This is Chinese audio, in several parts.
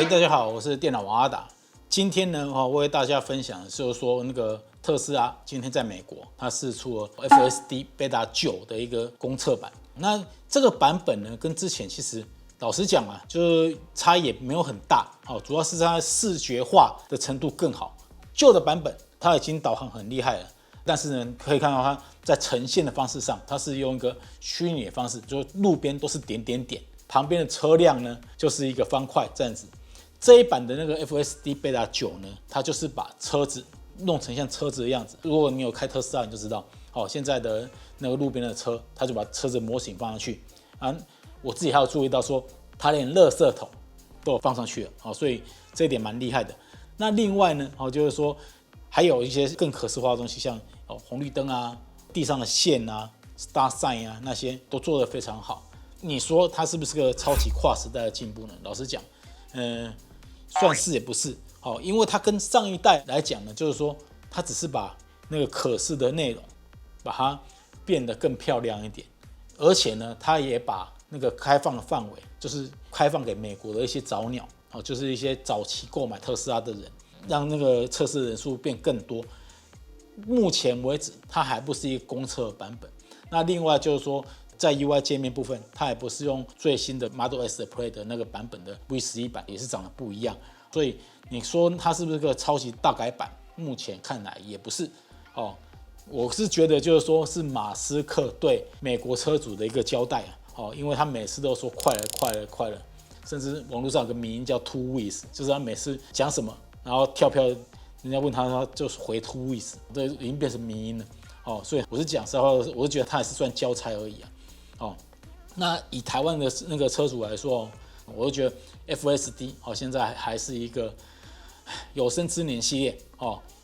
大家好，我是电脑王阿达。今天呢，我为大家分享的就是说，那个特斯拉今天在美国，它释出了 FSD Beta 9的一个公测版。那这个版本呢，跟之前其实老实讲啊，就是差异也没有很大，主要是它视觉化的程度更好。旧的版本它已经导航很厉害了，但是呢，可以看到它在呈现的方式上，它是用一个虚拟的方式，就是路边都是点点点，旁边的车辆呢就是一个方块这样子。这一版的那个 FSD Beta 9呢，它就是把车子弄成像车子的样子。如果你有开特斯拉，你就知道，现在的那个路边的车，它就把车子模型放上去啊。我自己还有注意到说，它连垃圾桶都有放上去了，所以这一点蛮厉害的。那另外呢，就是说还有一些更可视化的东西，像红绿灯啊、地上的线啊、Start Sign 啊，那些都做得非常好。你说它是不是个超级跨时代的进步呢？老实讲，算是也不是，因为它跟上一代来讲呢，就是说它只是把那个可视的内容把它变得更漂亮一点，而且呢，它也把那个开放的范围，就是开放给美国的一些早鸟，就是一些早期购买特斯拉的人，让那个测试人数变更多。目前为止，它还不是一个公测版本。那另外就是说，在 UI 界面部分，它也不是用最新的 Model S Plaid 的那个版本的 V11版，也是长得不一样。所以你说它是不是个超级大改版？目前看来也不是。我是觉得就是说是马斯克对美国车主的一个交代啊。因为他每次都说快了，快了，快了，甚至网络上有个迷因叫 Two Weeks， 就是他每次讲什么，然后跳票，人家问他，他就回 Two Weeks， 这已经变成迷因了。所以我是讲实话，我是觉得他也是算交差而已啊。那以台湾的那个车主来说，我就觉得 FSD 现在还是一个有生之年系列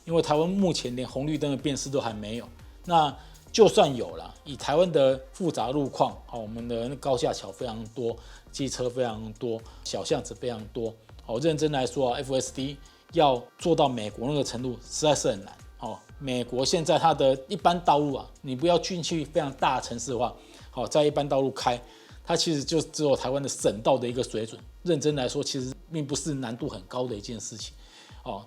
因为台湾目前连红绿灯的辨识都还没有。那就算有了，以台湾的复杂路况，我们的高架桥非常多，机车非常多，小巷子非常多，认真来说FSD 要做到美国那个程度，实在是很难。美国现在它的一般道路你不要进去非常大的城市的话，在一般道路开，它其实就只有台湾的省道的一个水准。认真来说，其实并不是难度很高的一件事情。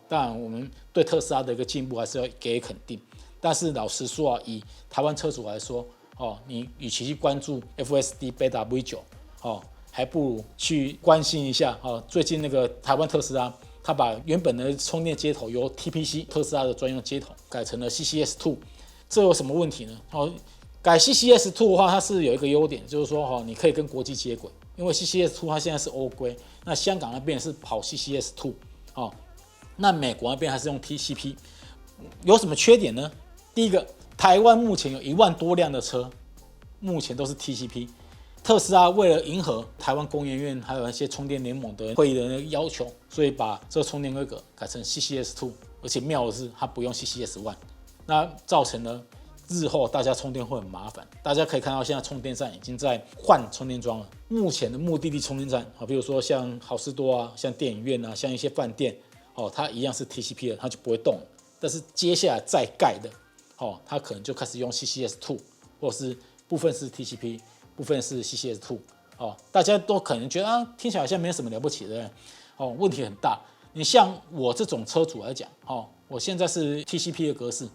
当然我们对特斯拉的一个进步还是要给予肯定。但是老实说以台湾车主来说，你与其去关注 FSD Beta V9，还不如去关心一下最近那个台湾特斯拉，它把原本的充电接头由 TPC 特斯拉的专用接头改成了 CCS2， 这有什么问题呢？改 CCS2 的话，它是有一个优点，就是说你可以跟国际接轨，因为 CCS2 它现在是欧规，那香港那边是跑 CCS2，那美国那边还是用 TCP， 有什么缺点呢？第一个，台湾目前有1万多辆的车，目前都是 TCP。特斯拉为了迎合台湾工研院还有一些充电联盟的会议的那个要求，所以把这个充电规格改成 CCS2， 而且妙的是它不用 CCS1， 那造成了日后大家充电会很麻烦。大家可以看到，现在充电站已经在换充电桩了。目前的目的地充电站比如说像好事多啊、像电影院啊、像一些饭店它一样是 TCP 的，它就不会动了。但是接下来再盖的它可能就开始用 CCS2， 或是部分是 TCP， 部分是 CCS2。大家都可能觉得听起来好像没什么了不起的，问题很大。你像我这种车主来讲，我现在是 TCP 的格式，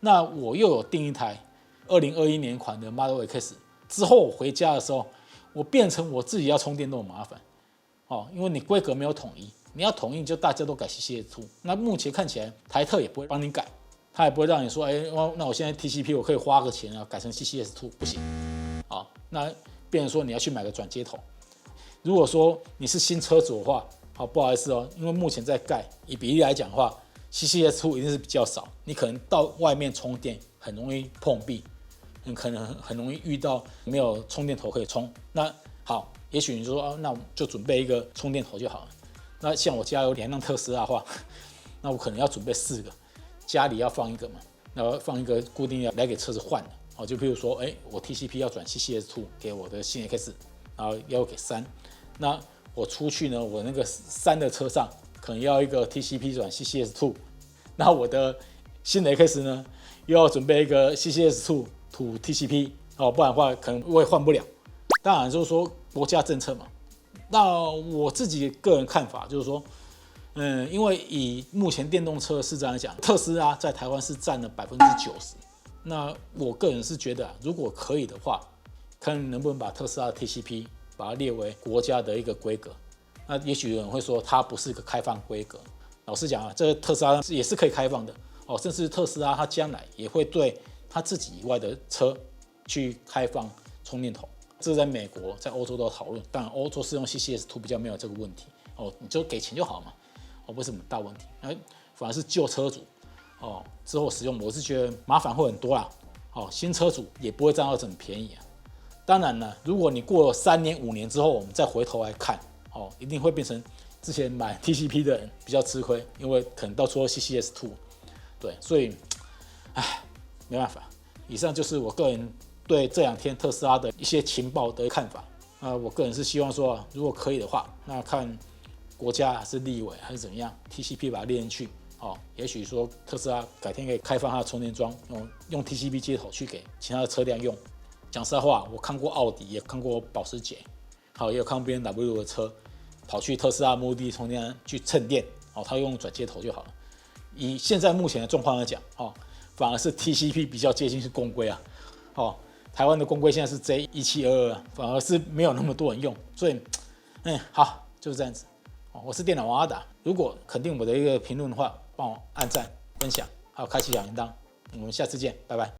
那我又有订一台2021年款的 Model X， 之后我回家的时候，我变成我自己要充电都很麻烦，因为你规格没有统一，你要统一就大家都改 CCS2， 那目前看起来台特也不会帮你改，他也不会让你说，那我现在 TCP 我可以花个钱改成 CCS2， 不行，那变成说你要去买个转接头。如果说你是新车主的话，不好意思因为目前在盖，以比例来讲的话，CCS2 一定是比较少，你可能到外面充电很容易碰壁，可能很容易遇到没有充电头可以充。那好，也许你说那我就准备一个充电头就好了。那像我家有2辆特斯拉的话，那我可能要准备4个，家里要放一个嘛，然后放一个固定要来给车子换的。就譬如说，我 TCP 要转 CCS2 给我的新 X， 然后要给3，那我出去呢，我那个3的车上可能要一个 TCP 转 CCS2， 那我的新的 X 呢，又要准备一个 CCS2 to TCP，不然的话可能我也换不了。当然就是说国家政策嘛，那我自己个人看法就是说，因为以目前电动车市场来讲，特斯拉在台湾是占了90%。那我个人是觉得，如果可以的话，看能不能把特斯拉的 TCP 把它列为国家的一个规格。那也许有人会说，它不是一个开放规格。老实讲啊，这个特斯拉也是可以开放的哦，甚至特斯拉它将来也会对它自己以外的车去开放充电头。这在美国、在欧洲都有讨论。当然，欧洲是用 CCS2 比较没有这个问题哦，你就给钱就好嘛，哦，不是什么大问题。反而是旧车主哦，之后使用，我是觉得麻烦会很多啦。哦，新车主也不会占到很便宜啊。当然了，如果你过了3年、5年之后，我们再回头来看，哦，一定会变成之前买 TCP 的人比较吃亏，因为可能到时候 CCS2， 对，所以，没办法。以上就是我个人对这2天特斯拉的一些情报的看法。我个人是希望说，如果可以的话，那看国家还是立委还是怎么样 ，TCP 把它列进去，哦，也许说特斯拉改天可以开放它的充电桩，用 TCP 接头去给其他的车辆用。讲实话，我看过奥迪，也看过保时捷，好，也有看过 BMW 的车，跑去特斯拉目的地充电去蹭电，哦，他用转接头就好了。以现在目前的状况来讲，哦，反而是 TCP 比较接近是公规啊，哦，台湾的公规现在是 J1722，反而是没有那么多人用，所以，好，就是这样子。哦，我是电脑王阿达，如果肯定我的一个评论的话，帮我按赞、分享，还有开启小铃铛，我们下次见，拜拜。